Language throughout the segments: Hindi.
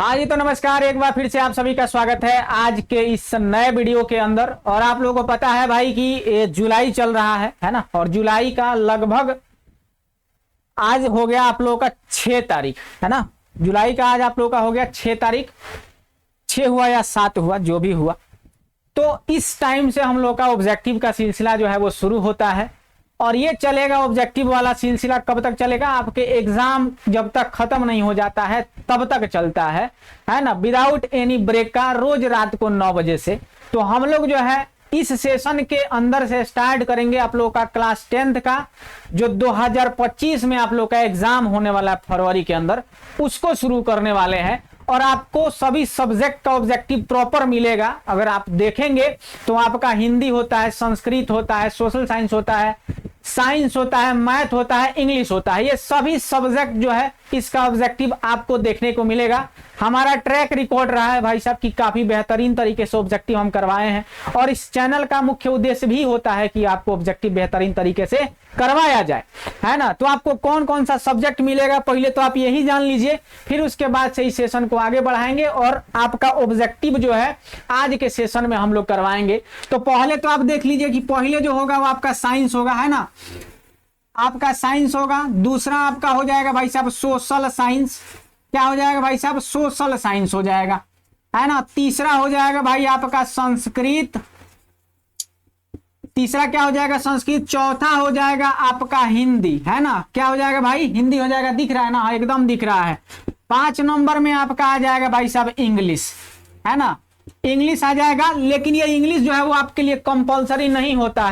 हाँ जी, तो नमस्कार। एक बार फिर से आप सभी का स्वागत है आज के इस नए वीडियो के अंदर। और आप लोगों को पता है भाई कि ये जुलाई चल रहा है ना। और जुलाई का लगभग आज हो गया आप लोगों का 6 तारीख, है ना। जुलाई का आज आप लोगों का हो गया 6 तारीख। 6 हुआ या 7 हुआ, जो भी हुआ। तो इस टाइम से हम लोग का ऑब्जेक्टिव का सिलसिला जो है वो शुरू होता है। और ये चलेगा, ऑब्जेक्टिव वाला सिलसिला कब तक चलेगा? आपके एग्जाम जब तक खत्म नहीं हो जाता है तब तक चलता है ना, विदाउट एनी ब्रेक का, रोज रात को 9 बजे से। तो हम लोग जो है इस सेशन के अंदर से स्टार्ट करेंगे आप लोगों का क्लास 10th का, जो 2025 में आप लोग का एग्जाम होने वाला है फरवरी के अंदर, उसको शुरू करने वाले हैं। और आपको सभी सब्जेक्ट का ऑब्जेक्टिव प्रॉपर मिलेगा। अगर आप देखेंगे तो आपका हिंदी होता है, संस्कृत होता है, सोशल साइंस होता है, साइंस होता है, मैथ होता है, इंग्लिश होता है। ये सभी सब्जेक्ट जो है इसका ऑब्जेक्टिव आपको देखने को मिलेगा। हमारा ट्रैक रिकॉर्ड रहा है भाई साहब कि काफी बेहतरीन तरीके से ऑब्जेक्टिव हम करवाए हैं। और इस चैनल का मुख्य उद्देश्य भी होता है कि आपको ऑब्जेक्टिव बेहतरीन तरीके से करवाया जाए, है ना। तो आपको कौन कौन सा सब्जेक्ट मिलेगा पहले तो आप यही जान लीजिए, फिर उसके बाद से इस सेशन को आगे बढ़ाएंगे और आपका ऑब्जेक्टिव जो है आज के सेशन में हम लोग करवाएंगे। तो पहले तो आप देख लीजिए कि पहले जो होगा वो आपका साइंस होगा, है ना। आपका साइंस होगा। दूसरा आपका हो जाएगा भाई साहब सोशल साइंस। क्या हो जाएगा भाई साहब? सोशल साइंस हो जाएगा, है ना। तीसरा हो जाएगा भाई आपका संस्कृत। तीसरा क्या हो जाएगा? संस्कृत। चौथा हो जाएगा आपका हिंदी, है ना। क्या हो जाएगा भाई? हिंदी हो जाएगा। दिख रहा है ना? एकदम दिख रहा है। 5 नंबर में आपका आ जाएगा भाई साहब इंग्लिश, है ना। इंग्लिश आ जाएगा, लेकिन ये इंग्लिश जो है वो आपके लिए कंपलसरी नहीं होता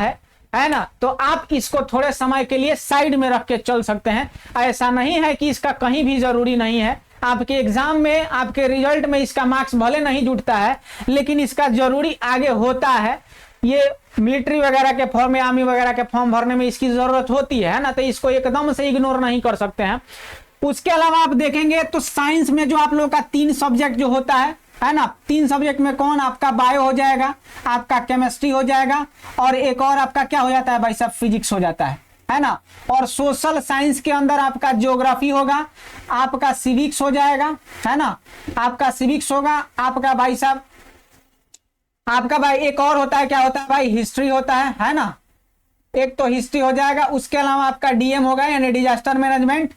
है ना। तो आप इसको थोड़े समय के लिए साइड में रख के चल सकते हैं। ऐसा नहीं है कि इसका कहीं भी जरूरी नहीं है। आपके एग्जाम में, आपके रिजल्ट में इसका मार्क्स भले नहीं जुटता है, लेकिन इसका जरूरी आगे होता है। ये मिलिट्री वगैरह के फॉर्म में, आर्मी वगैरह के फॉर्म भरने में इसकी जरूरत होती है ना। तो इसको एकदम से इग्नोर नहीं कर सकते हैं। उसके अलावा आप देखेंगे तो साइंस में जो आप लोग का 3 सब्जेक्ट जो होता है ना। 3 सब्जेक्ट में कौन? आपका बायो हो जाएगा, आपका केमिस्ट्री हो जाएगा, और एक और आपका क्या हो जाता है भाई साहब? फिजिक्स हो जाता है ना। और सोशल साइंस के अंदर आपका ज्योग्राफी होगा, आपका सिविक्स हो जाएगा, है ना। आपका सिविक्स होगा, आपका भाई साहब, आपका भाई एक और होता है, क्या होता है भाई? हिस्ट्री होता है ना। एक तो हिस्ट्री हो जाएगा। उसके अलावा आपका डीएम होगा, यानी डिजास्टर मैनेजमेंट।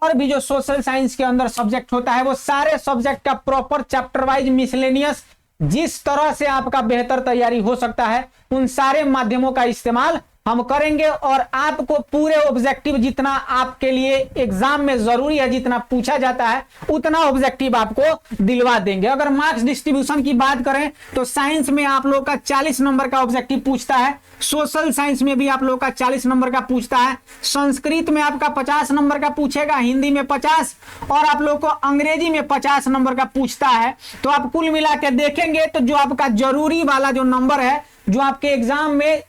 और भी जो सोशल साइंस के अंदर सब्जेक्ट होता है वो सारे सब्जेक्ट का प्रॉपर चैप्टर वाइज मिसलेनियस, जिस तरह से आपका बेहतर तैयारी हो सकता है उन सारे माध्यमों का इस्तेमाल हम करेंगे। और आपको पूरे ऑब्जेक्टिव जितना आपके लिए एग्जाम में जरूरी है, जितना पूछा जाता है, उतना ऑब्जेक्टिव आपको दिलवा देंगे। अगर मार्क्स डिस्ट्रीब्यूशन की बात करें तो साइंस में आप लोग का 40 नंबर का ऑब्जेक्टिव पूछता है। सोशल साइंस में भी आप लोग का 40 नंबर का पूछता है। संस्कृत में आपका 50 नंबर का पूछेगा, हिंदी में 50, और आप लोग को अंग्रेजी में 50 नंबर का पूछता है। तो आप कुल मिला के देखेंगे तो जो आपका जरूरी वाला जो नंबर है, जो आपके एग्जाम में,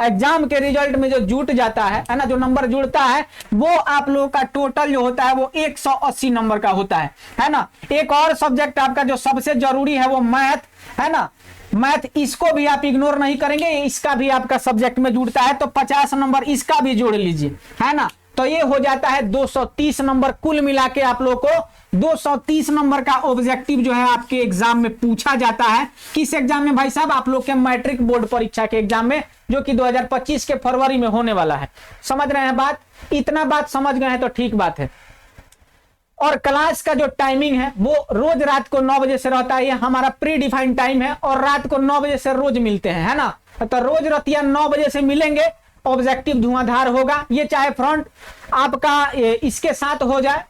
एग्जाम के रिजल्ट में जो जुट जाता है ना, जो नंबर जुड़ता है, वो आप लोगों का टोटल जो होता है वो 180 नंबर का होता है ना। एक और सब्जेक्ट आपका जो सबसे जरूरी है वो मैथ, है ना। मैथ, इसको भी आप इग्नोर नहीं करेंगे, इसका भी आपका सब्जेक्ट में जुड़ता है, तो 50 नंबर इसका भी जोड़ लीजिए, है ना। तो ये हो जाता है 230 नंबर। कुल मिला के आप लोग को 230 नंबर का ऑब्जेक्टिव जो है आपके एग्जाम में पूछा जाता है। किस एग्जाम में भाई साहब? आप लोग के मैट्रिक बोर्ड परीक्षा के एग्जाम में, जो कि 2025 के फरवरी में होने वाला है। समझ रहे हैं बात? इतना बात समझ गए हैं तो ठीक बात है। और क्लास का जो टाइमिंग है वो रोज रात को 9 बजे से रहता है। ये हमारा प्री डिफाइंड टाइम है, और रात को 9 बजे से रोज मिलते हैं, है ना। तो रोज रतिया 9 बजे से मिलेंगे। ऑब्जेक्टिव धुआंधार होगा। ये चाहे फ्रंट आपका इसके साथ हो जाए,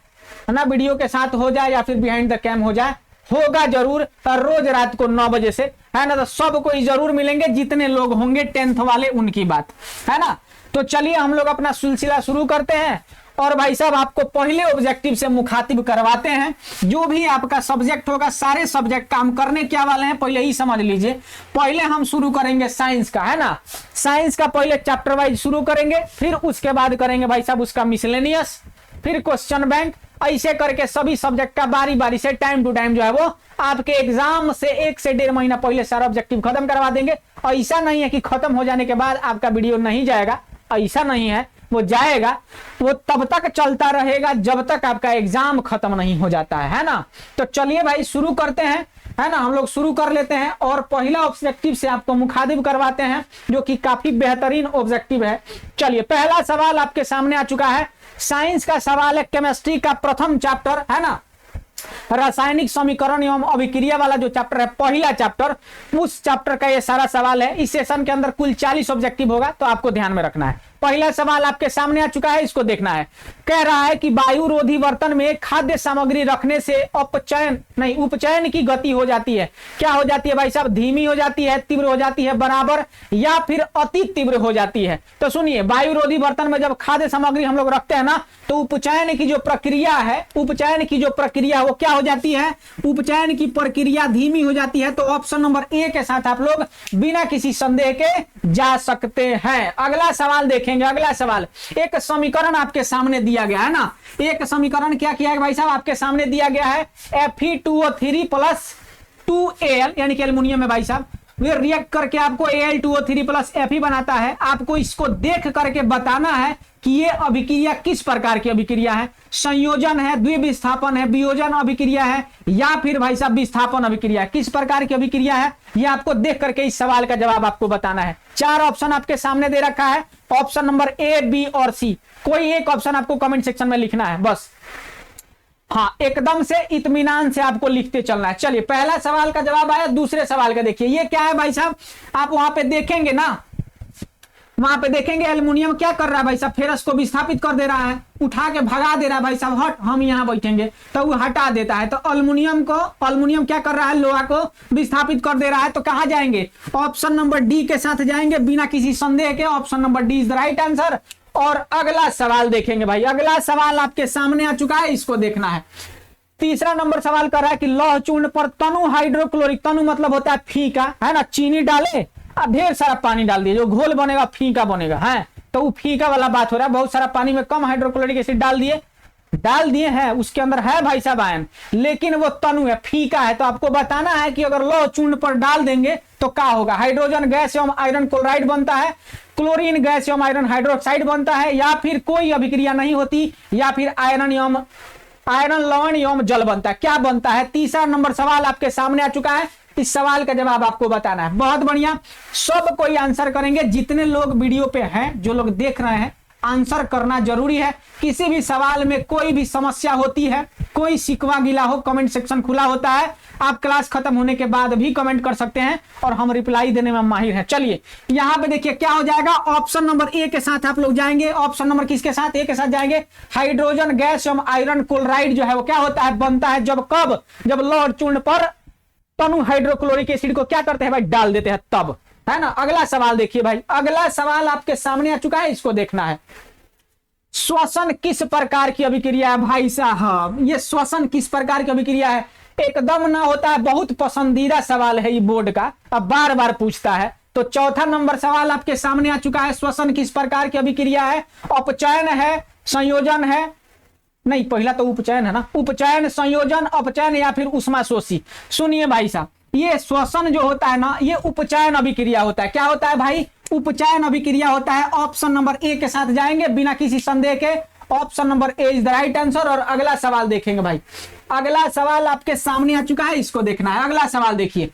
है ना, वीडियो के साथ हो जाए, या फिर बिहाइंड द कैम हो जाए, होगा जरूर। पर रोज रात को 9 बजे से, है ना। तो सबको जरूर मिलेंगे, जितने लोग होंगे 10th वाले उनकी बात, है ना। तो चलिए हम लोग अपना सिलसिला शुरू करते हैं। और भाई साहब आपको पहले ऑब्जेक्टिव से मुखातिब करवाते हैं। जो भी आपका सब्जेक्ट होगा, सारे सब्जेक्ट काम करने क्या वाले हैं पहले ही समझ लीजिए। पहले हम शुरू करेंगे साइंस का, है ना। साइंस का पहले चैप्टर वाइज शुरू करेंगे, फिर उसके बाद करेंगे भाई साहब उसका मिसलेनियस, फिर क्वेश्चन बैंक। ऐसे करके सभी सब्जेक्ट का बारी बारी से, टाइम टू टाइम जो है वो आपके एग्जाम से 1 से 1.5 महीना पहले सारा ऑब्जेक्टिव खत्म करवा देंगे। ऐसा नहीं है कि खत्म हो जाने के बाद आपका वीडियो नहीं जाएगा, ऐसा नहीं है। वो जाएगा, वो तब तक चलता रहेगा जब तक आपका एग्जाम खत्म नहीं हो जाता है ना। तो चलिए भाई शुरू करते हैं, है ना, हम लोग शुरू कर लेते हैं और पहला ऑब्जेक्टिव से आपको मुखातिब करवाते हैं जो कि काफी बेहतरीन ऑब्जेक्टिव है। चलिए पहला सवाल आपके सामने आ चुका है, साइंस का सवाल है, केमिस्ट्री का प्रथम चैप्टर है ना, रासायनिक समीकरण एवं अभिक्रिया वाला जो चैप्टर है, पहला चैप्टर, उस चैप्टर का ये सारा सवाल है। इस सेशन के अंदर कुल 40 ऑब्जेक्टिव होगा, तो आपको ध्यान में रखना है। पहला सवाल आपके सामने आ चुका है, इसको देखना है। कह रहा है कि वायु रोधी बर्तन में खाद्य सामग्री रखने से उपचयन की गति हो जाती है। क्या हो जाती है भाई साहब? धीमी हो जाती है, तीव्र हो जाती है, बराबर, या फिर अति तीव्र हो जाती है। तो सुनिए, वायु रोधी बर्तन में जब खाद्य सामग्री हम लोग रखते हैं ना, तो उपचयन की जो प्रक्रिया है, उपचयन की जो प्रक्रिया वो क्या हो जाती है? उपचयन की प्रक्रिया धीमी हो जाती है। तो ऑप्शन नंबर ए के साथ आप लोग बिना किसी संदेह के जा सकते हैं। अगला सवाल देखेंगे। अगला सवाल, एक समीकरण आपके सामने दिया गया है ना, एक समीकरण क्या किया है भाई साहब? आपके सामने दिया गया है Fe2O3 प्लस 2Al, यानी कि एल्युमिनियम में भाई साहब, वे रिएक्ट करके आपको Al2O3 प्लस Fe बनाता है। आपको इसको देख करके बताना है कि ये अभिक्रिया किस प्रकार की अभिक्रिया है, संयोजन है, द्विविस्थापन है, वियोजन अभिक्रिया है, या फिर भाई साहब विस्थापन अभिक्रिया है। किस प्रकार की अभिक्रिया है ये आपको देख करके इस सवाल का जवाब आपको बताना है। 4 ऑप्शन आपके सामने दे रखा है, ऑप्शन नंबर ए, बी और सी। कोई एक ऑप्शन आपको कमेंट सेक्शन में लिखना है बस, हाँ, एकदम से इत्मीनान से आपको लिखते चलना है। चलिए पहला सवाल का जवाब आया, दूसरे सवाल का देखिए। ये क्या है भाई साहब? आप वहां पे देखेंगे ना, वहां पे देखेंगे एल्युमिनियम क्या कर रहा है भाई साहब? फेरस को विस्थापित कर दे रहा है, उठा के भगा दे रहा है भाई साहब, हट, हम यहां बैठेंगे, तो वो हटा देता है। तो एल्युमिनियम क्या कर रहा है? लोहा को विस्थापित कर दे रहा है। तो कहां जाएंगे? ऑप्शन नंबर डी के साथ जाएंगे बिना किसी संदेह के। Option number D is the right answer. और अगला सवाल देखेंगे भाई, अगला सवाल आपके सामने आ चुका है, इसको देखना है। तीसरा नंबर सवाल कर रहा है कि लौह चूर्ण पर तनु हाइड्रोक्लोरिक, तनु मतलब होता है फीका, है ना, चीनी डाले और ढेर सारा पानी डाल दिए, जो घोल बनेगा फीका बनेगा, है, तो वो फीका वाला बात हो रहा है। बहुत सारा पानी में कम हाइड्रोक्लोरिक एसिड डाल दिए हैं, उसके अंदर है भाई साहब आयन, लेकिन वो तनु है, फीका है। तो आपको बताना है कि अगर लौह चूर्ण पर डाल देंगे तो क्या होगा? हाइड्रोजन गैस एवं आयरन क्लोराइड बनता है, क्लोरीन गैस एवं आयरन हाइड्रोक्साइड बनता है, या फिर कोई अभिक्रिया नहीं होती, या फिर आयरन लवण एवं जल बनता है। क्या बनता है? तीसरा नंबर सवाल आपके सामने आ चुका है, इस सवाल का जवाब आपको बताना है। बहुत बढ़िया, सब कोई आंसर करेंगे, जितने लोग वीडियो पे हैं, जो लोग देख रहे हैं, आंसर करना जरूरी है। किसी भी सवाल में कोई भी समस्या होती है, कोई शिकवा गिला हो, कमेंट सेक्शन खुला होता है, आप क्लास खत्म होने के बाद भी कमेंट कर सकते हैं और हम रिप्लाई देने में माहिर हैं। चलिए यहां पे देखिए क्या हो जाएगा, ऑप्शन नंबर ए के साथ आप लोग जाएंगे। ऑप्शन नंबर किसके साथ? ए के साथ जाएंगे। हाइड्रोजन गैस एवं आयरन क्लोराइड जो है वो क्या होता है? बनता है जब जब लौह चूर्ण पर तनु हाइड्रोक्लोरिक एसिड को क्या करते हैं भाई? डाल देते हैं, तब, है ना। अगला सवाल देखिए भाई, अगला सवाल आपके सामने आ चुका है, इसको देखना है। श्वसन किस प्रकार की अभिक्रिया है भाई साहब? ये श्वसन किस प्रकार की अभिक्रिया है? एकदम ना होता है, बहुत पसंदीदा सवाल है ये बोर्ड का, अब बार बार पूछता है। तो चौथा नंबर सवाल आपके सामने आ चुका है, श्वसन किस प्रकार की अभिक्रिया है? अपचयन है, संयोजन है, नहीं पहला तो उपचयन है ना, उपचयन, संयोजन, अपचयन, या फिर उष्माशोषी। सुनिए भाई साहब, ये श्वसन जो होता है ना, ये उपचयन अभिक्रिया होता है। क्या होता है भाई? उपचयन अभिक्रिया होता है। ऑप्शन नंबर ए के साथ जाएंगे बिना किसी संदेह के, option number A is the right answer. और अगला सवाल देखेंगे भाई, अगला सवाल आपके सामने आ चुका है, इसको देखना है। अगला सवाल देखिए,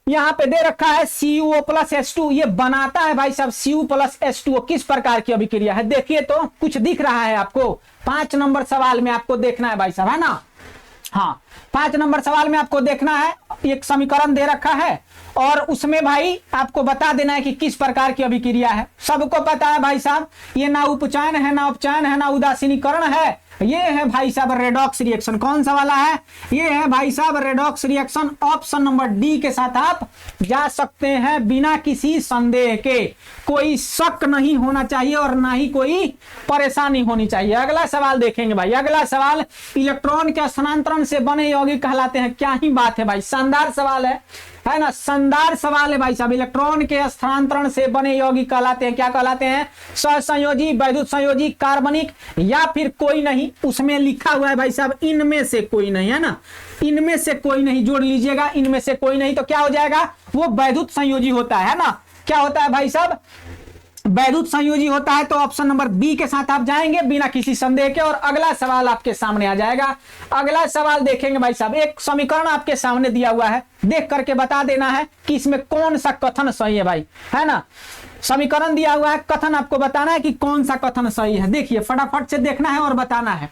यहां पे दे रखा है CuO प्लस H2, ये बनाता है भाई साहब Cu प्लस H2O। किस प्रकार की अभिक्रिया है? देखिए तो कुछ दिख रहा है आपको? 5 नंबर सवाल में आपको देखना है भाई साहब, है ना, हाँ, 5 नंबर सवाल में आपको देखना है। एक समीकरण दे रखा है और उसमें भाई आपको बता देना है कि किस प्रकार की अभिक्रिया है। सबको पता है भाई साहब, ये ना उपचयन है, ना अपचयन है, ना उदासीनीकरण है, ये है भाई साहब रेडॉक्स रिएक्शन। कौन सा वाला है? ये है भाई साहब redox reaction. Option number D के साथ आप जा सकते हैं बिना किसी संदेह के, कोई शक नहीं होना चाहिए और ना ही कोई परेशानी होनी चाहिए। अगला सवाल देखेंगे भाई, अगला सवाल, इलेक्ट्रॉन के स्थानांतरण से बने यौगिक कहलाते हैं। क्या ही बात है भाई, शानदार सवाल है ना, शानदार सवाल है भाई साहब। इलेक्ट्रॉन के स्थानांतरण से बने यौगिक कहलाते हैं, क्या कहलाते हैं? सहसंयोजी, वैद्युत संयोजी, कार्बनिक, या फिर कोई नहीं। उसमें लिखा हुआ है भाई साहब इनमें से कोई नहीं, है ना, इनमें से कोई नहीं, जोड़ लीजिएगा, इनमें से कोई नहीं। तो क्या हो जाएगा? वो वैद्युत संयोजी होता है ना। क्या होता है भाई साहब? वैद्युत संयोजी होता है तो ऑप्शन नंबर बी के साथ आप जाएंगे बिना किसी संदेह के। और अगला सवाल आपके सामने आ जाएगा। अगला सवाल देखेंगे भाई साहब, एक समीकरण आपके सामने दिया हुआ है, देख करके बता देना है कि इसमें कौन सा कथन सही है भाई, है ना। समीकरण दिया हुआ है, कथन आपको बताना है कि कौन सा कथन सही है। देखिए फटाफट से देखना है और बताना है।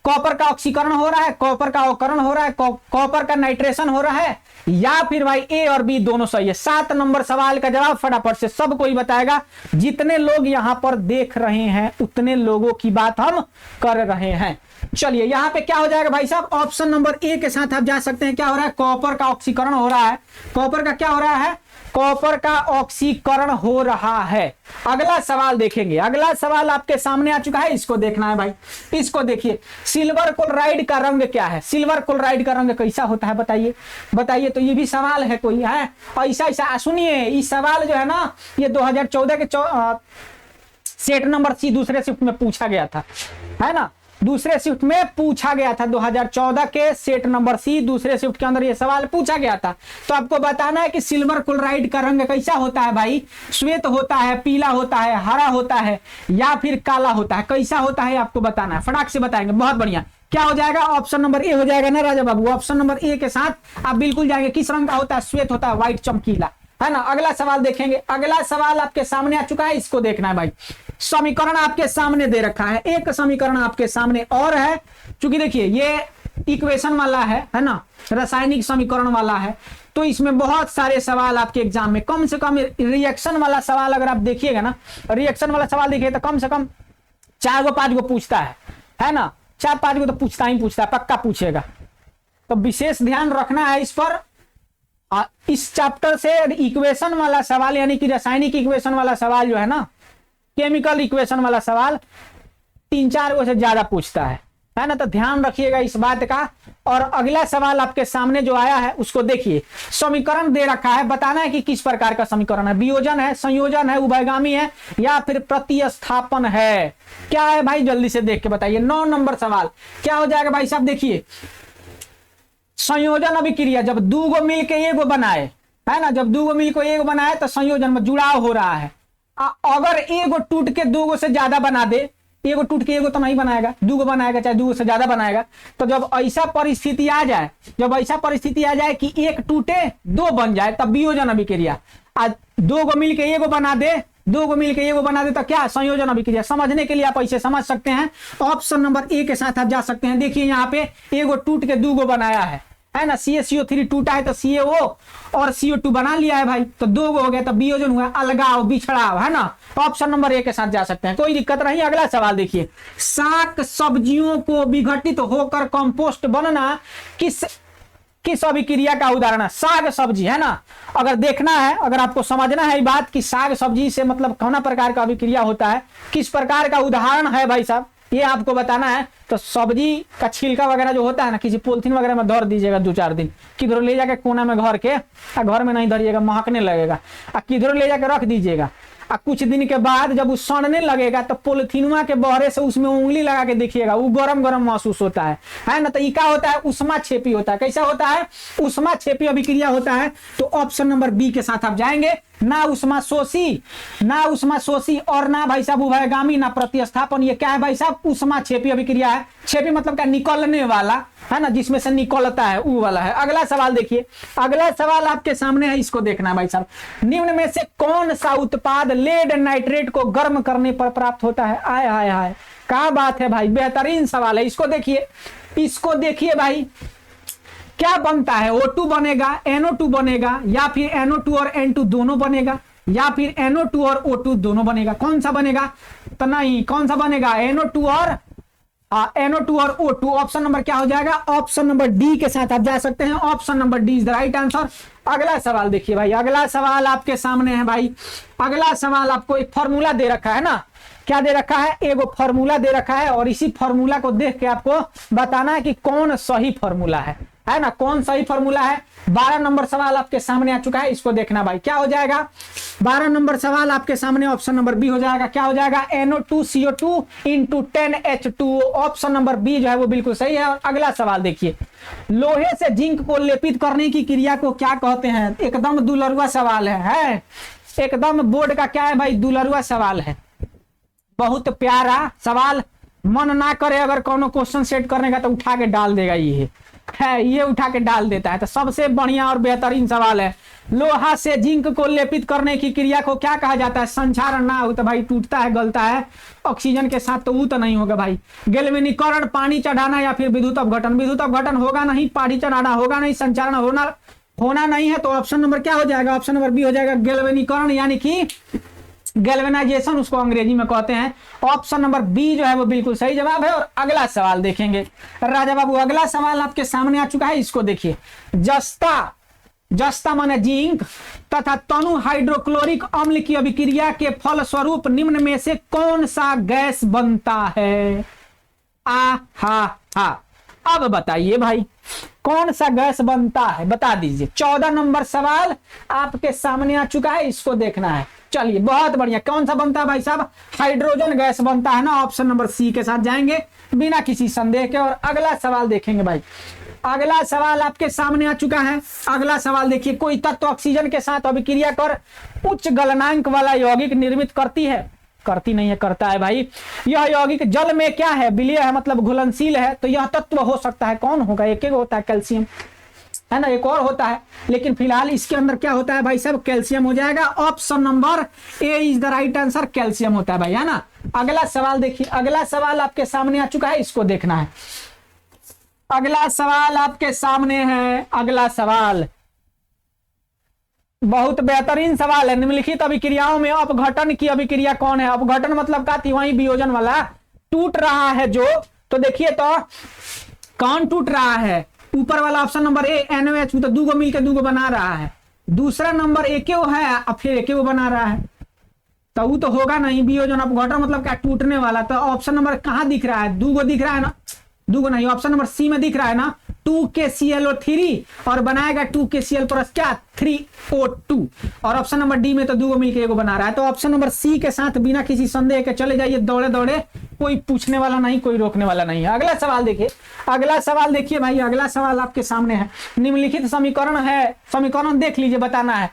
कॉपर का ऑक्सीकरण हो रहा है, कॉपर का अवकरण हो रहा है, कॉपर का नाइट्रेशन हो रहा है, या फिर भाई ए और बी दोनों सही है। 7 नंबर सवाल का जवाब फटाफट से सब कोई बताएगा। जितने लोग यहां पर देख रहे हैं उतने लोगों की बात हम कर रहे हैं। चलिए यहां पे क्या हो जाएगा भाई साहब, ऑप्शन नंबर ए के साथ आप जा सकते हैं। क्या हो रहा है, कॉपर का ऑक्सीकरण हो रहा है। कॉपर का क्या हो रहा है, कॉपर का ऑक्सीकरण हो रहा है। अगला सवाल देखेंगे। अगला सवाल आपके सामने आ चुका है, इसको देखना है भाई। इसको देखिए, सिल्वर क्लोराइड का रंग क्या है। सिल्वर क्लोराइड का रंग कैसा होता है बताइए, बताइए। तो ये भी सवाल है कोई है ऐसा ऐसा। सुनिए, इस सवाल जो है ना ये 2014 के सेट नंबर सी दूसरे शिफ्ट में पूछा गया था, है ना। दूसरे शिफ्ट में पूछा गया था 2014 के सेट नंबर सी दूसरे शिफ्ट के अंदर ये सवाल पूछा गया था। तो आपको बताना है कि सिल्वर क्लोराइड का रंग कैसा होता है भाई। श्वेत होता है, पीला होता है, हरा होता है, या फिर काला होता है। कैसा होता है आपको बताना है, फटाक से बताएंगे। बहुत बढ़िया। क्या हो जाएगा, ऑप्शन नंबर ए हो जाएगा ना Raja Babu. Option number A के साथ आप बिल्कुल जाएंगे। किस रंग का होता है, श्वेत होता है, व्हाइट चमकीला, है ना। अगला सवाल देखेंगे। अगला सवाल आपके सामने आ चुका है, इसको देखना है भाई। समीकरण आपके सामने दे रखा है, एक समीकरण आपके सामने और है। क्योंकि देखिए ये इक्वेशन वाला है ना, रासायनिक समीकरण वाला है, तो इसमें बहुत सारे सवाल आपके एग्जाम में, कम से कम रिएक्शन वाला सवाल अगर आप देखिएगा ना, रिएक्शन वाला सवाल देखिए तो कम से कम 4-5 गो पूछता है ना। 4-5 गो तो पूछता ही पूछता है, पक्का पूछेगा। तो विशेष ध्यान रखना है इस पर। इस चैप्टर से इक्वेशन वाला सवाल, यानी कि रासायनिक इक्वेशन वाला सवाल जो है ना, केमिकल इक्वेशन वाला सवाल 3-4 गो से ज्यादा पूछता है ना। तो ध्यान रखिएगा इस बात का। और अगला सवाल आपके सामने जो आया है उसको देखिए। समीकरण दे रखा है, बताना है कि किस प्रकार का समीकरण है। वियोजन है, संयोजन है, उभयगामी है, या फिर प्रतिस्थापन है। क्या है भाई, जल्दी से देख के बताइए। 9 नंबर सवाल क्या हो जाएगा भाई साहब, देखिए। संयोजन अभिक्रिया जब 2 गो मिल के एगो बनाए, है ना, जब 2 गो मिल के एगो बनाए तो संयोजन में जुड़ाव हो रहा है। अगर एगो टूट के 2 गो से ज्यादा बना दे, एगो टूट के एगो तो नहीं बनाएगा, 2 गो बनाएगा, चाहे 2 गो से ज्यादा बनाएगा। तो जब ऐसा परिस्थिति आ जाए, जब ऐसा परिस्थिति आ जाए कि 1 टूटे 2 बन जाए, तब वियोजन अभिक्रिया। आज 2 गो मिल के एगो बना दे, 2 गो मिल के एगो बना दे तो क्या, संयोजन अभिक्रिया। समझने के लिए आप ऐसे समझ सकते हैं। ऑप्शन नंबर ए के साथ आप जा सकते हैं। देखिए यहाँ पे एगो टूट के 2 गो बनाया है ना। CaCO3 टूटा है तो CaO और CO2 बना लिया है भाई, तो 2 गो हो गया, तो वियोजन हुआ, अलगाव, बिछड़ाव, है ना। ऑप्शन नंबर ए के साथ जा सकते हैं, कोई दिक्कत नहीं। अगला सवाल देखिए। शाक सब्जियों को विघटित होकर कंपोस्ट बनना किस अभिक्रिया का उदाहरण है। साग सब्जी, है ना। अगर देखना है, अगर आपको समझना है ये बात कि साग सब्जी से मतलब कौन प्रकार का अभिक्रिया होता है, किस प्रकार का उदाहरण है भाई साहब, ये आपको बताना है। तो सब्जी का छिलका वगैरह जो होता है ना, किसी पॉलिथीन वगैरह में धर दीजिएगा 2-4 दिन, किधर ले जाके कोना में घर के, घर में नहीं धरिएगा, महकने लगेगा। किधर ले जाके रख दीजिएगा। कुछ दिन के बाद जब वो सड़ने लगेगा तो पॉलिथीनवा के बहरे से उसमें उंगली लगा के देखिएगा, वो गरम गरम महसूस होता है ना। तो ये क्या होता है, उष्मा छेपी होता है। कैसा होता है, उष्मा छेपी अभिक्रिया होता है। तो ऑप्शन नंबर बी के साथ आप जाएंगे। ना उष्मा शोषी, ना उष्मा शोषी, और ना भाई साहब उभयगामी, ना प्रतिस्थापन। ये क्या है भाई साहब, उष्मा छेपी अभिक्रिया है। छेपी मतलब क्या, निकलने वाला, है ना, जिसमें से निकलता है वो वाला है। अगला सवाल देखिए। अगला सवाल आपके सामने है, इसको देखना है भाई साहब। निम्न में से कौन सा उत्पाद लेड नाइट्रेट को गर्म करने पर प्राप्त होता है। आय हाय हाय, क्या बात है भाई, बेहतरीन सवाल है। इसको देखिए, इसको देखिए भाई। क्या बनता है, O2 बनेगा, NO2 बनेगा, या फिर NO2 और N2 दोनों बनेगा, या फिर NO2 और O2 दोनों बनेगा। कौन सा बनेगा, तो नहीं, कौन सा बनेगा, NO2 और O2। ऑप्शन नंबर क्या हो जाएगा, ऑप्शन नंबर डी के साथ आप जा सकते हैं। Option number D is the right answer. अगला सवाल देखिए भाई। अगला सवाल आपके सामने है भाई। अगला सवाल आपको एक फॉर्मूला दे रखा है ना। क्या दे रखा है, एगो फॉर्मूला दे रखा है, और इसी फॉर्मूला को देख के आपको बताना है कि कौन सही फॉर्मूला है ना, कौन सही फॉर्मूला है। 12 नंबर सवाल आपके सामने आ चुका है, इसको देखना भाई। क्या हो जाएगा, 12 नंबर सवाल आपके सामने, ऑप्शन नंबर बी हो जाएगा। क्या हो जाएगा, NO2CO2 × 10H2O। Option number B जो है वो बिल्कुल सही है। और अगला सवाल देखिए। लोहे से जिंक को लेपित करने की क्रिया को क्या कहते हैं। एकदम दुलरुआ सवाल है। एकदम बोर्ड का क्या है भाई, दुलरुआ सवाल है, बहुत प्यारा सवाल। मन ना करे अगर कोनो क्वेश्चन सेट करने का तो उठा के डाल देगा, ये है, ये उठा के डाल देता है। तो सबसे बढ़िया और बेहतरीन सवाल है, लोहा से जिंक को लेपित करने की क्रिया को क्या कहा जाता है? संक्षारण ना हो तो भाई टूटता है, गलता है ऑक्सीजन के साथ, तो वो तो नहीं होगा भाई। गैल्वेनीकरण, पानी चढ़ाना या फिर विद्युत अपघटन? विद्युत अपघटन होगा नहीं, पानी चढ़ाना होगा नहीं, संचारण होना नहीं है, तो ऑप्शन नंबर क्या हो जाएगा? ऑप्शन नंबर बी हो जाएगा, गैल्वेनीकरण, यानी कि गैल्वेनाइजेशन उसको अंग्रेजी में कहते हैं। ऑप्शन नंबर बी जो है वो बिल्कुल सही जवाब है। और अगला सवाल देखेंगे राजा बाबू, अगला सवाल आपके सामने आ चुका है, इसको देखिए। जस्ता माने जिंक तथा तनु हाइड्रोक्लोरिक अम्ल की अभिक्रिया के फलस्वरूप निम्न में से कौन सा गैस बनता है? हा अब बताइए भाई, कौन सा गैस बनता है, बता दीजिए। 14 नंबर सवाल आपके सामने आ चुका है, इसको देखना है। चलिए बहुत बढ़िया, कौन सा बनता है भाई साहब? हाइड्रोजन गैस बनता है ना। ऑप्शन नंबर सी के साथ जाएंगे बिना किसी संदेह के। और अगला सवाल देखेंगे भाई, अगला सवाल आपके सामने आ चुका है। अगला सवाल देखिए, कोई तत्व ऑक्सीजन के साथ अभिक्रिया कर उच्च गलनांक वाला यौगिक निर्मित करती है? करती नहीं है, करता है भाई। यह यौगिक जल में क्या है? विलीय है, मतलब घुलनशील है। तो यह तत्व हो सकता है, कौन होगा? एक एक होता है, कैल्शियम है ना, एक और होता है, लेकिन फिलहाल इसके अंदर क्या होता है भाई साहब? कैल्शियम हो जाएगा। Option number A is the right answer, calcium होता है भाई, है ना। अगला सवाल देखिए, अगला सवाल आपके सामने आ चुका है, इसको देखना है। अगला सवाल आपके सामने है, अगला सवाल बहुत बेहतरीन सवाल है। निम्नलिखित अभिक्रियाओं में अपघटन की अभिक्रिया कौन है? अपघटन मतलब का थी, वही वियोजन वाला, टूट रहा है जो। तो देखिए तो कौन टूट रहा है? ऊपर वाला ऑप्शन नंबर ए NOH, तो दो मिलकर दो बना रहा है। दूसरा नंबर एक है, अब फिर एक बना रहा है, तो वो तो होगा नहीं। वियोजन अपघटन मतलब क्या? टूटने वाला। तो ऑप्शन नंबर कहाँ दिख रहा है? दो दिख रहा है ना, दो नहीं, ऑप्शन नंबर सी में दिख रहा है ना, 2KClO3 और बनाएगा 2KCl प्लस क्या? 3O2। और ऑप्शन नंबर डी में तो दो मिलकर एगो बना रहा है। तो ऑप्शन नंबर सी के साथ बिना किसी संदेह के चले जाइए, दौड़े दौड़े, कोई पूछने वाला नहीं, कोई रोकने वाला नहीं है। अगला सवाल देखिए, अगला सवाल देखिए भाई, अगला सवाल आपके सामने है। निम्नलिखित समीकरण है, समीकरण देख लीजिए, बताना है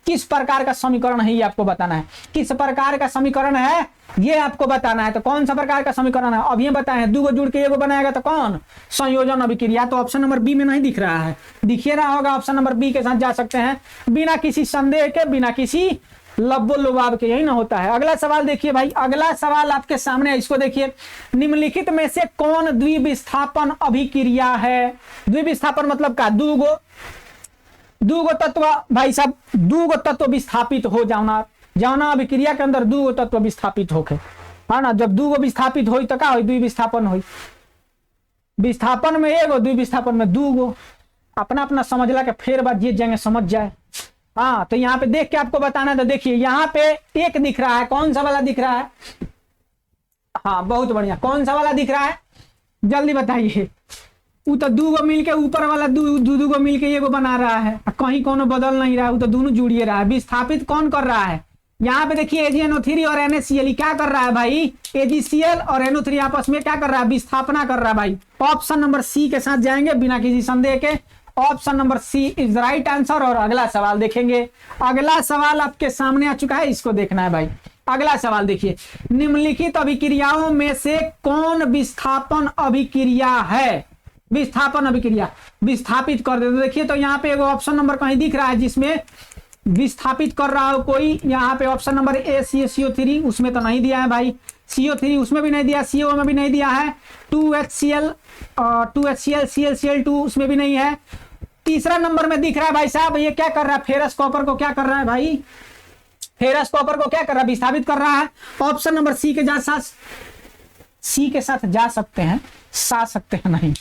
किस प्रकार का समीकरण है, ये आपको बताना है। किस प्रकार का समीकरण है ये आपको बताना है। तो कौन सा प्रकार का समीकरण है? अब ये बताए, दो जुड़ के एगो बनाएगा तो कौन? संयोजन अभिक्रिया। तो ऑप्शन नंबर बी में नहीं दिख रहा है, दिखिए रहा होगा, ऑप्शन नंबर बी के साथ जा सकते हैं बिना किसी संदेह के, बिना किसी लब्बो लुबाब के, यही ना होता है। अगला सवाल देखिए भाई, अगला सवाल आपके सामने, इसको देखिए। निम्नलिखित में से कौन द्विविस्थापन अभिक्रिया है? द्विविस्थापन मतलब का? दूगो तत्व भाई साहब, दूगो तत्व विस्थापित हो जाना, जाना अभिक्रिया के अंदर दूगो तत्व विस्थापित होके, है ना। जब दूगो विस्थापित होई तो क्या होई? द्विविस्थापन होई। विस्थापन में एगो, द्विविस्थापन में दूगो। अपना अपना समझला के फेर बात ये जगह समझ जाए। हाँ, तो यहाँ पे देख के आपको बताना है। तो देखिए यहाँ पे एक दिख रहा है, कौन सा वाला दिख रहा है? हाँ बहुत बढ़िया, कौन सा वाला दिख रहा है? जल्दी बताइए। वो तो दो मिलके ऊपर वाला दो मिलके एगो बना रहा है, कहीं कोनो बदल नहीं रहा है, वो तो दोनों जुड़िए रहा है। विस्थापित कौन कर रहा है? यहाँ पे देखिए AgNO3 और NaCl क्या कर रहा है भाई? AgCl और NO3 आपस में क्या कर रहा है? विस्थापना कर रहा है भाई। ऑप्शन नंबर सी के साथ जाएंगे बिना किसी संदेह के। Option number C is right answer. और अगला सवाल देखेंगे, अगला सवाल आपके सामने आ चुका है, इसको देखना है भाई। अगला सवाल देखिए, निम्नलिखित अभिक्रियाओं में से कौन विस्थापन अभिक्रिया है? विस्थापन अभिक्रिया, विस्थापित कर दे। तो देखिए तो यहाँ पे एगो ऑप्शन नंबर कहीं दिख रहा है जिसमें विस्थापित कर रहा हो कोई। यहाँ पे ऑप्शन नंबर ए CO3, उसमें तो नहीं दिया है भाई। CO3 उसमें भी नहीं दिया, CO में भी नहीं दिया है। 2HCl ClCl2 उसमें भी नहीं है। तीसरा नंबर में दिख रहा है भाई साहब, ये क्या कर रहा है? फेरस कॉपर को क्या कर रहा है भाई? फेरस कॉपर को क्या कर रहा है? विस्थापित कर रहा है। ऑप्शन नंबर सी के साथ जा सकते हैं, सकते हैं नहीं,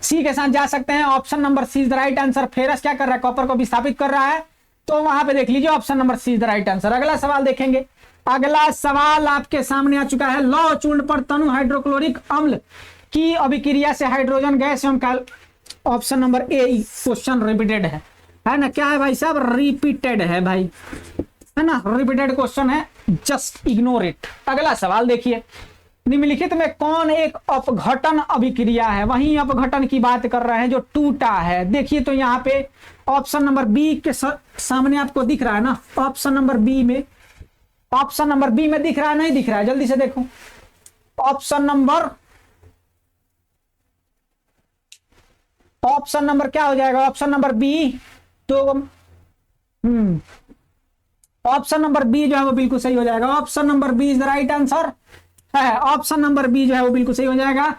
सी के साथ जा सकते हैं। Option number C is the right answer. Ferrous क्या कर रहा है? कॉपर को विस्थापित कर रहा है, तो वहां पे देख लीजिए option number C is the right answer. अगला सवाल देखेंगे, अगला सवाल आपके सामने आ चुका है। लौह चूर्ण पर तनु हाइड्रोक्लोरिक अम्ल की अभिक्रिया से हाइड्रोजन गैस एवं option number A, question repeated है ना? क्या है भाई साहब? रिपीटेड है भाई, है ना, रिपीटेड क्वेश्चन है, जस्ट इग्नोर इट। अगला सवाल देखिए, निम्नलिखित में कौन एक अपघटन अभिक्रिया है? वहीं अपघटन की बात कर रहे हैं जो टूटा है। देखिए तो यहाँ पे ऑप्शन नंबर बी के सामने आपको दिख रहा है ना, ऑप्शन नंबर बी में, ऑप्शन नंबर बी में दिख रहा है, नहीं दिख रहा है? जल्दी से देखो ऑप्शन नंबर क्या हो जाएगा? Option number B. तो ऑप्शन नंबर बी जो है वो बिल्कुल सही हो जाएगा। Option number B is the right answer है। ऑप्शन नंबर बी जो है वो बिल्कुल सही हो जाएगा।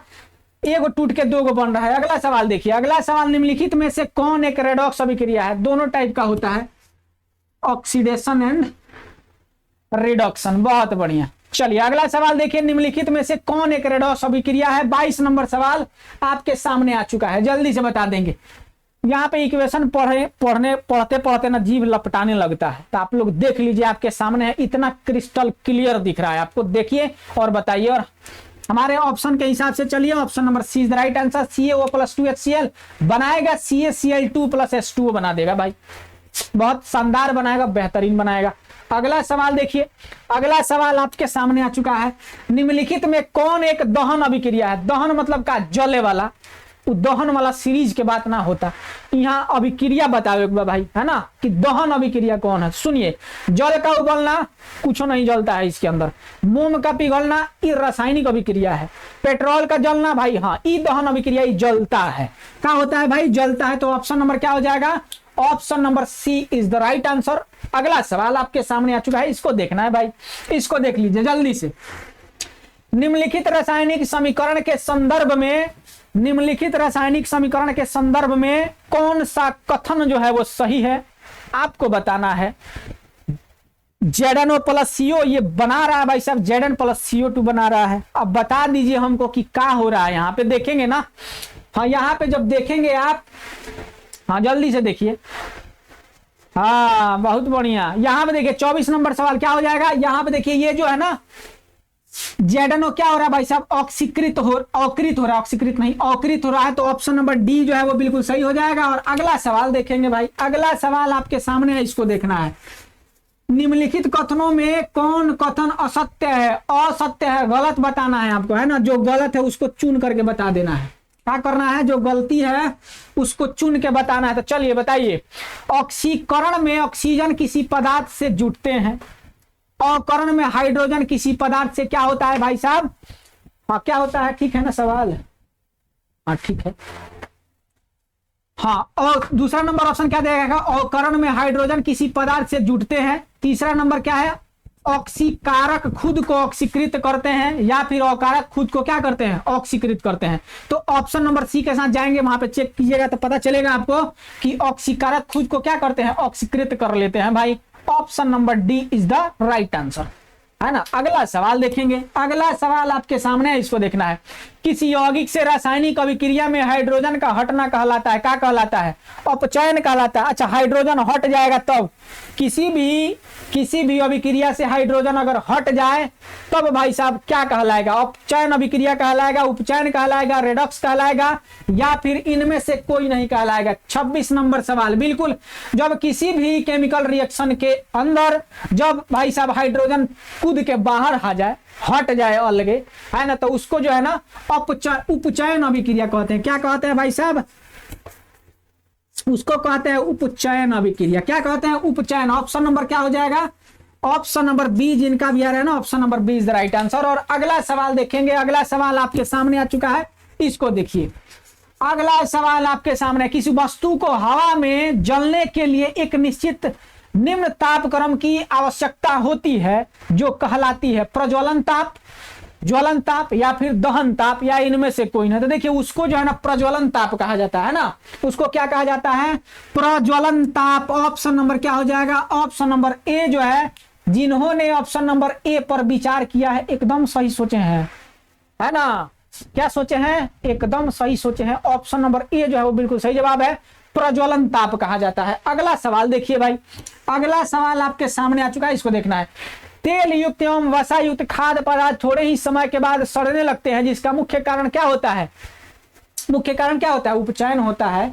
एक टूट के दो को बन रहा है। अगला सवाल देखिए, अगला सवाल, निम्नलिखित में से कौन एक रेडॉक्स अभिक्रिया है? दोनों टाइप का होता है, ऑक्सीडेशन एंड रिडक्शन। बहुत बढ़िया। चलिए अगला सवाल देखिए, निम्नलिखित में से कौन एक रेडॉक्स अभिक्रिया है? 22 नंबर सवाल आपके सामने आ चुका है, जल्दी से बता देंगे। यहाँ पे इक्वेशन पढ़ते पढ़ते ना जीभ लपटाने लगता है, तो आप लोग देख लीजिए, आपके सामने है, इतना क्रिस्टल क्लियर दिख रहा है आपको। देखिए और बताइए। और हमारे ऑप्शन के हिसाब से चलिए, option number C is the right answer. CaO+2HCl बनाएगा, CaCl2+H2O बना देगा भाई। बहुत शानदार बनाएगा, बेहतरीन बनाएगा। अगला सवाल देखिए, अगला सवाल आपके सामने आ चुका है, निम्नलिखित में कौन एक दहन अभिक्रिया है? दहन मतलब का जले वाला, दहन वाला सीरीज के बात ना होता, यहाँ अभिक्रिया बताओ एक बार भाई, है ना, कि दहन अभिक्रिया कौन है। सुनिए, जल का उबलना, कुछ नहीं जलता है इसके अंदर। मोम का पिघलना, ये रासायनिक अभिक्रिया है। पेट्रोल का जलना भाई, हाँ, ये दहन अभिक्रिया, ये जलता है। क्या होता है भाई? जलता है। तो ऑप्शन नंबर क्या हो जाएगा? Option number C is the right answer. अगला सवाल आपके सामने आ चुका है, इसको देखना है भाई, इसको देख लीजिए जल्दी से। निम्नलिखित रासायनिक समीकरण के संदर्भ में, निम्नलिखित रासायनिक समीकरण के संदर्भ में कौन सा कथन जो है वो सही है? आपको बताना है। ZnO+CO ये बना रहा है भाई साहब, Zn+CO2 बना रहा है। अब बता दीजिए हमको कि क्या हो रहा है। यहाँ पे देखेंगे ना, हाँ यहाँ पे जब देखेंगे आप, हाँ जल्दी से देखिए, हाँ बहुत बढ़िया। यहाँ पे देखिए 24 नंबर सवाल क्या हो जाएगा? यहाँ पे देखिए, ये जो है ना ZnO क्या हो रहा है भाई साहब? ऑक्सीकृत हो रहा है, ऑक्सीकृत नहीं, ऑक्रित हो रहा है। तो ऑप्शन नंबर डी जो है वो बिल्कुल सही हो जाएगा। और अगला सवाल देखेंगे भाई, अगला सवाल आपके सामने है, इसको देखना है। निम्नलिखित कथनों में कौन कथन असत्य है? असत्य है, गलत बताना है आपको, है ना। जो गलत है उसको चुन करके बता देना है। क्या करना है? जो गलती है उसको चुन के बताना है। तो चलिए बताइए। ऑक्सीकरण में ऑक्सीजन किसी पदार्थ से जुटते हैं, अवकरण में हाइड्रोजन किसी पदार्थ से क्या होता है भाई साहब? हाँ क्या होता है? ठीक है ना सवाल? हाँ ठीक है। हाँ, और दूसरा नंबर ऑप्शन क्या देगा? अवकरण में हाइड्रोजन किसी पदार्थ से जुटते हैं। तीसरा नंबर क्या है? ऑक्सीकारक खुद को ऑक्सीकृत करते हैं, या फिर अवकारक खुद को क्या करते हैं? ऑक्सीकृत करते हैं। तो ऑप्शन नंबर सी के साथ जाएंगे, वहां पे चेक कीजिएगा तो पता चलेगा आपको कि ऑक्सीकारक खुद को क्या करते हैं? ऑक्सीकृत कर लेते हैं भाई। Option number D is the right answer, है ना। अगला सवाल देखेंगे, अगला सवाल आपके सामने है, इसको देखना है। किसी यौगिक से रासायनिक अभिक्रिया में हाइड्रोजन का हटना कहलाता है, क्या कहलाता है? अपचयन कहलाता है। अच्छा, हाइड्रोजन हट जाएगा तब, किसी भी अभिक्रिया से हाइड्रोजन अगर हट जाए तब भाई साहब क्या कहलाएगा? अपचयन अभिक्रिया कहलाएगा, उपचयन कहलाएगा, रेडॉक्स कहलाएगा, या फिर इनमें से कोई नहीं कहलाएगा। 26 नंबर सवाल, बिल्कुल। जब किसी भी केमिकल रिएक्शन के अंदर जब भाई साहब हाइड्रोजन कूद के बाहर आ जाए, हट जाए अलगे, है ना, तो उसको जो है ना उपचयन अभिक्रिया कहते हैं। क्या कहते हैं भाई साहब? उसको कहते हैं उपचयन अभिक्रिया। क्या कहते हैं? उपचयन। ऑप्शन नंबर क्या हो जाएगा? ऑप्शन नंबर बी, जिनका भी आ रहा है ना, option number B is the right answer. और अगला सवाल देखेंगे, अगला सवाल आपके सामने आ चुका है, इसको देखिए। अगला सवाल आपके सामने, किसी वस्तु को हवा में जलने के लिए एक निश्चित निम्न तापक्रम की आवश्यकता होती है, जो कहलाती है प्रज्वलन ताप, ज्वलन ताप, या फिर दहन ताप, या इनमें से कोई ना। तो देखिए उसको जो है ना प्रज्वलन ताप कहा जाता है ना, उसको क्या कहा जाता है? प्रज्वलन ताप। ऑप्शन नंबर क्या हो जाएगा? ऑप्शन नंबर ए जो है, जिन्होंने ऑप्शन नंबर ए पर विचार किया है एकदम सही सोचे हैं, है ना। क्या सोचे हैं? एकदम सही सोचे हैं। ऑप्शन नंबर ए जो है वो बिल्कुल सही जवाब है, प्रज्वलन ताप कहा जाता है। अगला सवाल देखिए भाई, अगला सवाल आपके सामने आ चुका है, इसको देखना है। तेल युक्त एवं वसा युक्त खाद्य पदार्थ थोड़े ही समय के बाद सड़ने लगते हैं, जिसका मुख्य कारण क्या होता है? मुख्य कारण क्या होता है? उपचयन होता है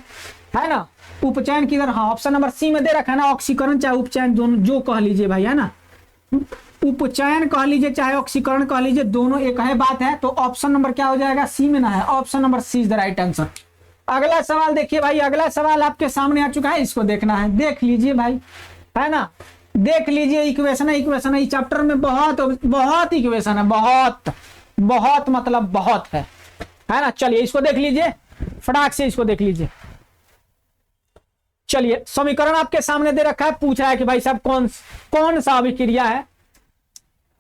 ना। उपचयन किधर? हाँ ऑप्शन नंबर सी में दे रखा है ना, ऑक्सीकरण चाहे उपचयन, दोनों जो कह लीजिए भाई, है ना। उपचयन कह लीजिए चाहे ऑक्सीकरण कह लीजिए, दोनों एक है बात है। तो ऑप्शन नंबर क्या हो जाएगा, सी में ना है, option number C is the right answer. अगला सवाल देखिए भाई, अगला सवाल आपके सामने आ चुका है, इसको देखना है, देख लीजिए भाई, है ना, देख लीजिए। इक्वेशन है, इक्वेशन है, इस चैप्टर में बहुत बहुत इक्वेशन है, बहुत बहुत मतलब बहुत है ना। चलिए इसको देख लीजिए, फटाक से इसको देख लीजिए। चलिए समीकरण आपके सामने दे रखा है, पूछ रहा है कि भाई साहब कौन सा अभिक्रिया है।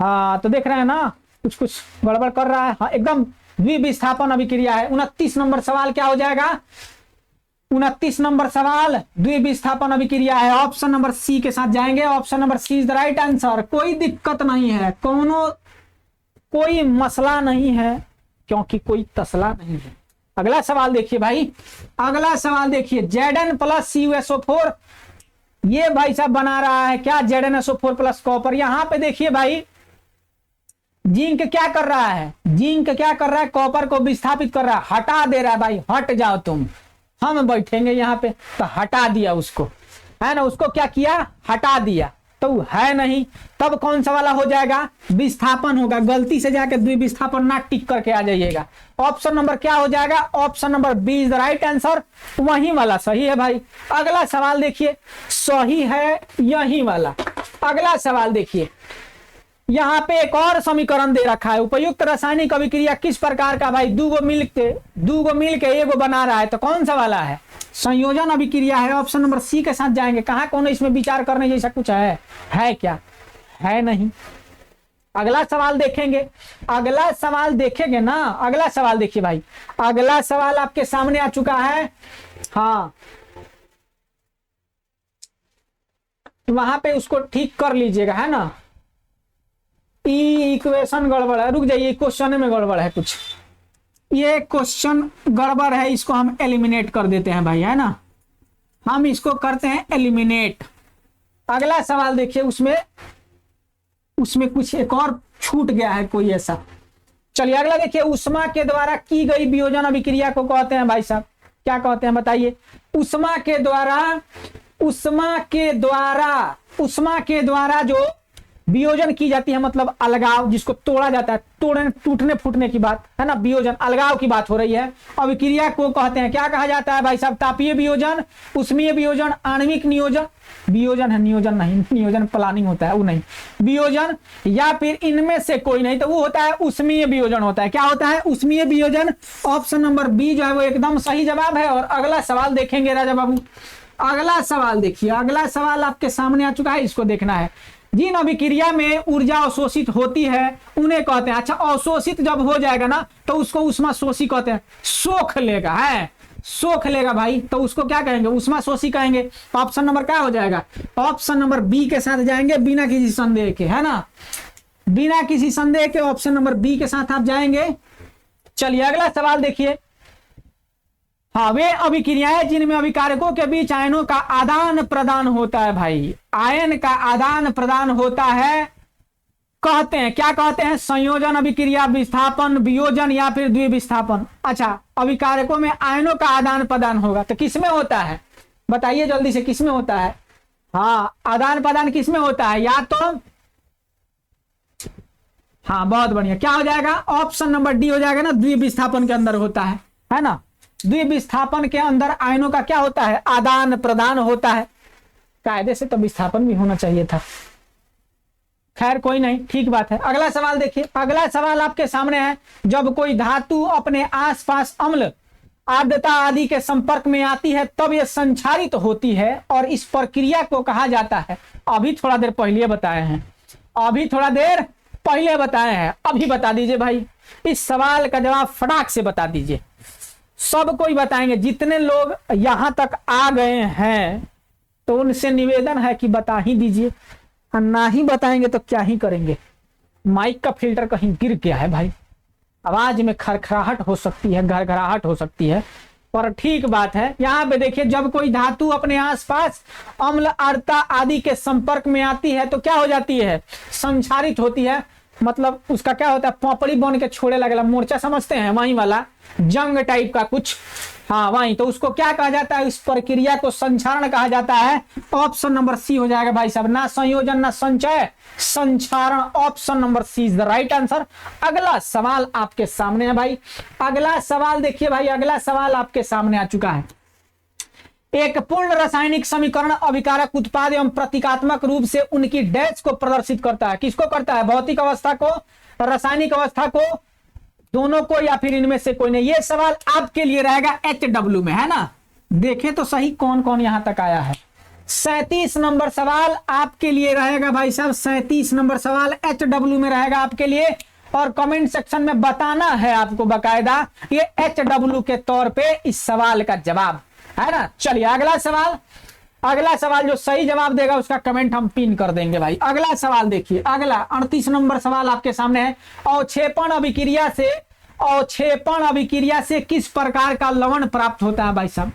हाँ तो देख रहे हैं ना, कुछ कुछ गड़बड़ कर रहा है। हाँ एकदम द्विविस्थापन अभिक्रिया है। 29 नंबर सवाल क्या हो जाएगा, 29 नंबर सवाल द्विविस्थापन अभिक्रिया है। ऑप्शन नंबर सी के साथ जाएंगे, option number C is the right answer. कोई दिक्कत नहीं है, कोई मसला नहीं है, क्योंकि कोई तसला नहीं है। अगला सवाल देखिए भाई, अगला सवाल देखिए, Zn प्लस CuSO4, ये भाई साहब बना रहा है क्या, ZnSO4 प्लस कॉपर। यहां पे देखिए भाई, जिंक क्या कर रहा है, जिंक क्या कर रहा है, कॉपर को विस्थापित कर रहा है, हटा दे रहा है भाई, हट जाओ तुम, हम बैठेंगे यहाँ पे, तो हटा दिया उसको, है ना, उसको क्या किया, हटा दिया, तो है नहीं। तब कौन सा वाला हो जाएगा, विस्थापन होगा। गलती से जाकर द्विविस्थापन ना टिक करके आ जाइएगा। ऑप्शन नंबर क्या हो जाएगा, option number B is the right answer, वही वाला सही है भाई। अगला सवाल देखिए, सही है यही वाला। अगला सवाल देखिए, यहाँ पे एक और समीकरण दे रखा है, उपयुक्त रासायनिक अभिक्रिया किस प्रकार का, भाई दूगो मिल के एगो बना रहा है, तो कौन सा वाला है, संयोजन अभिक्रिया है। ऑप्शन नंबर सी के साथ जाएंगे। कहां कौन इसमें विचार करने जैसा कुछ है क्या, है नहीं। अगला सवाल देखेंगे, अगला सवाल देखेंगे ना, अगला सवाल देखिए भाई, अगला सवाल आपके सामने आ चुका है। हाँ वहां पे उसको ठीक कर लीजिएगा, है ना। इक्वेशन गड़बड़ है, रुक जाइए, क्वेश्चन में गड़बड़ है कुछ, ये क्वेश्चन गड़बड़ है, इसको हम एलिमिनेट कर देते हैं भाई, है ना, हम इसको करते हैं एलिमिनेट। अगला सवाल देखिए, उसमें कुछ एक और छूट गया है कोई ऐसा। चलिए अगला देखिए, उष्मा के द्वारा की गई वियोजन अभिक्रिया को कहते हैं भाई साहब, क्या कहते हैं बताइए। उष्मा के द्वारा जो वियोजन की जाती है, मतलब अलगाव, जिसको तोड़ा जाता है, टूटने फूटने की बात है ना, वियोजन अलगाव की बात हो रही है। अभिक्रिया को कहते हैं, क्या कहा जाता है भाई साहब, तापीय वियोजन, उष्मीय वियोजन, आणविक नियोजन, वियोजन है, नियोजन नहीं, नियोजन प्लानिंग होता है, वो नहीं, वियोजन, या फिर इनमें से कोई नहीं, तो वो होता है उष्मीय वियोजन होता है। क्या होता है, उष्मीय वियोजन। ऑप्शन नंबर बी जो है वो एकदम सही जवाब है। और अगला सवाल देखेंगे राजा बाबू, अगला सवाल देखिए, अगला सवाल आपके सामने आ चुका है, इसको देखना है। जिन अभिक्रिया में ऊर्जा अवशोषित होती है उन्हें कहते हैं, अच्छा अवशोषित जब हो जाएगा ना तो उसको उष्मा शोषी कहते हैं, सोख लेगा, है सोख लेगा भाई, तो उसको क्या कहेंगे, उष्मा शोषी कहेंगे। ऑप्शन नंबर क्या हो जाएगा, ऑप्शन नंबर बी के साथ जाएंगे, बिना किसी संदेह के, है ना, बिना किसी संदेह के ऑप्शन नंबर बी के साथ आप जाएंगे। चलिए अगला सवाल देखिए, हाँ वे अभिक्रियाएं जिनमें अभिकारकों के बीच आयनों का आदान प्रदान होता है, भाई आयन का आदान प्रदान होता है, कहते हैं, क्या कहते हैं, संयोजन अभिक्रिया, विस्थापन, वियोजन या फिर द्विविस्थापन। अच्छा अभिकारकों में आयनों का आदान प्रदान होगा, तो किसमें होता है बताइए जल्दी से, किसमें होता है। हाँ आदान प्रदान किसमें होता है, या तो, हाँ बहुत बढ़िया, क्या हो जाएगा, ऑप्शन नंबर डी हो जाएगा ना, द्विविस्थापन के अंदर होता है ना, द्विविस्थापन के अंदर आयनों का क्या होता है, आदान प्रदान होता है। कायदे से तो विस्थापन भी होना चाहिए था, खैर कोई नहीं, ठीक बात है। अगला सवाल देखिए, अगला सवाल आपके सामने है, जब कोई धातु अपने आसपास अम्ल, आर्द्रता आदि के संपर्क में आती है तब यह संक्षारित होती है और इस प्रक्रिया को कहा जाता है। अभी थोड़ा देर पहले बताए हैं, अभी थोड़ा देर पहले बताए हैं, अभी बता दीजिए भाई, इस सवाल का जवाब फटाक से बता दीजिए, सब कोई बताएंगे। जितने लोग यहां तक आ गए हैं तो उनसे निवेदन है कि बता ही दीजिए, और ना ही बताएंगे तो क्या ही करेंगे। माइक का फिल्टर कहीं गिर गया है भाई, आवाज में खरखराहट हो सकती है, घरघराहट हो सकती है, पर ठीक बात है। यहाँ पे देखिए, जब कोई धातु अपने आसपास अम्ल, आर्द्रता आदि के संपर्क में आती है तो क्या हो जाती है, संक्षारित होती है, मतलब उसका क्या होता है, पोपड़ी बन के छोड़े लगेला, मोर्चा समझते हैं, वही वाला जंग टाइप का कुछ हाँ वही, तो उसको क्या कहा जाता है, इस प्रक्रिया को संचारण कहा जाता है। ऑप्शन नंबर सी हो जाएगा भाई साहब, ना संयोजन ना संचय, संचारण। Option number C is the right answer. अगला सवाल आपके सामने है भाई, अगला सवाल देखिए भाई, अगला सवाल आपके सामने आ चुका है। एक पूर्ण रासायनिक समीकरण अभिकारक उत्पाद एवं प्रतीकात्मक रूप से उनकी डैश को प्रदर्शित करता है। किसको करता है, भौतिक अवस्था को, रासायनिक अवस्था को, दोनों को, या फिर इनमें से कोई नहीं। ये सवाल आपके लिए रहेगा HW में, है ना। देखें तो सही कौन कौन यहां तक आया है। 37 नंबर सवाल आपके लिए रहेगा भाई साहब, 37 नंबर सवाल HW में रहेगा आपके लिए, और कमेंट सेक्शन में बताना है आपको बकायदा ये HW के तौर पे इस सवाल का जवाब, है ना। चलिए अगला सवाल, अगला सवाल जो सही जवाब देगा उसका कमेंट हम पिन कर देंगे भाई। अगला सवाल देखिए, अगला 38 नंबर सवाल आपके सामने है। अवक्षेपण अभिक्रिया से, अवक्षेपण अभिक्रिया से किस प्रकार का लवण प्राप्त होता है भाई साहब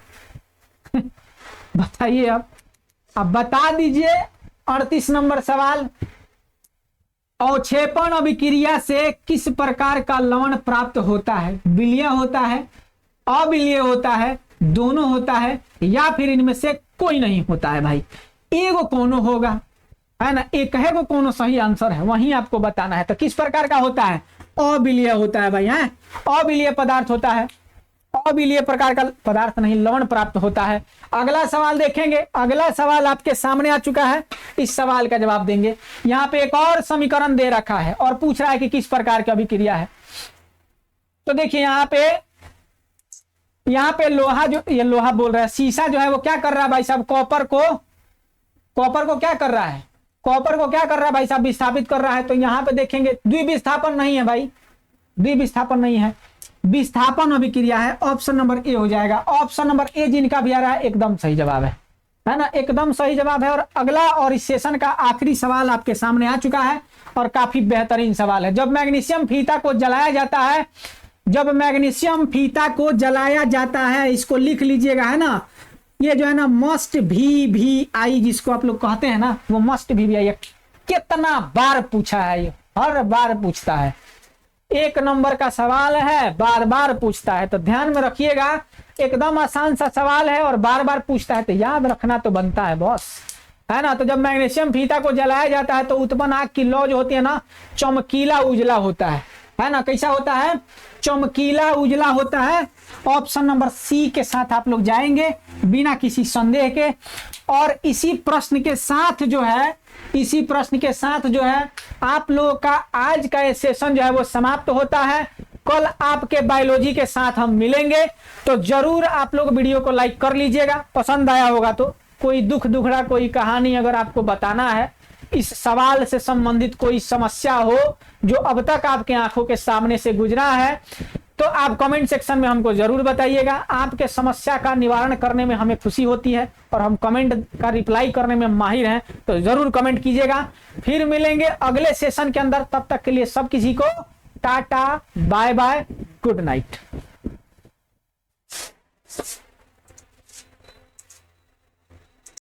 बताइए अब बता दीजिए। 38 नंबर सवाल, अवक्षेपण अभिक्रिया से किस प्रकार का लवण प्राप्त होता है। विलीय होता है, अविलीय होता है, दोनों होता है, या फिर इनमें से कोई नहीं होता है भाई। एगो कोनो होगा, है ना, एक है वो कोनो सही आंसर है, वहीं आपको बताना है। तो किस प्रकार का होता है, अविलीय होता है भाई, है अविलीय पदार्थ होता है, अविलीय प्रकार का पदार्थ नहीं लवण प्राप्त होता है। अगला सवाल देखेंगे, अगला सवाल आपके सामने आ चुका है, इस सवाल का जवाब देंगे। यहाँ पे एक और समीकरण दे रखा है और पूछ रहा है कि किस प्रकार की अभिक्रिया है। तो देखिए यहाँ पे लोहा, जो ये लोहा बोल रहा है, शीशा जो है वो क्या कर रहा है भाई साहब, कॉपर को क्या कर रहा है, कॉपर को क्या कर रहा है भाई साहब, विस्थापित कर रहा है। तो यहाँ पे देखेंगे द्विविस्थापन नहीं है भाई, द्विविस्थापन नहीं है, विस्थापन अभिक्रिया है। ऑप्शन नंबर ए हो जाएगा। ऑप्शन नंबर ए जिनका भी आ रहा है एकदम सही जवाब है ना, एकदम सही जवाब है। और अगला और इस सेशन का आखिरी सवाल आपके सामने आ चुका है और काफी बेहतरीन सवाल है। जब मैग्नीशियम फीता को जलाया जाता है, जब मैग्नीशियम फीता को जलाया जाता है, इसको लिख लीजिएगा, है ना, ये जो है ना मस्ट VVI जिसको आप लोग कहते हैं ना, वो मस्ट VVI कितना बार पूछा है, ये हर बार पूछता है, 1 नंबर का सवाल है, बार बार पूछता है। तो ध्यान में रखिएगा, एकदम आसान सा सवाल है और बार बार पूछता है, तो याद रखना तो बनता है बॉस, है ना। तो जब मैग्नीशियम फीता को जलाया जाता है तो उत्पन्न आग की लौ जो होती है ना, चमकीला उजला होता है ना, कैसा होता है, चमकीला उजला होता है। ऑप्शन नंबर सी के साथ आप लोग जाएंगे बिना किसी संदेह के। और इसी प्रश्न के साथ जो है आप लोगों का आज का ये सेशन जो है वो समाप्त होता है। कल आपके बायोलॉजी के साथ हम मिलेंगे, तो जरूर आप लोग वीडियो को लाइक कर लीजिएगा, पसंद आया होगा तो। कोई दुखड़ा कोई कहानी अगर आपको बताना है, इस सवाल से संबंधित कोई समस्या हो जो अब तक आपके आंखों के सामने से गुजरा है, तो आप कमेंट सेक्शन में हमको जरूर बताइएगा। आपके समस्या का निवारण करने में हमें खुशी होती है और हम कमेंट का रिप्लाई करने में माहिर हैं, तो जरूर कमेंट कीजिएगा। फिर मिलेंगे अगले सेशन के अंदर, तब तक के लिए सब किसी को tata bye bye, good night.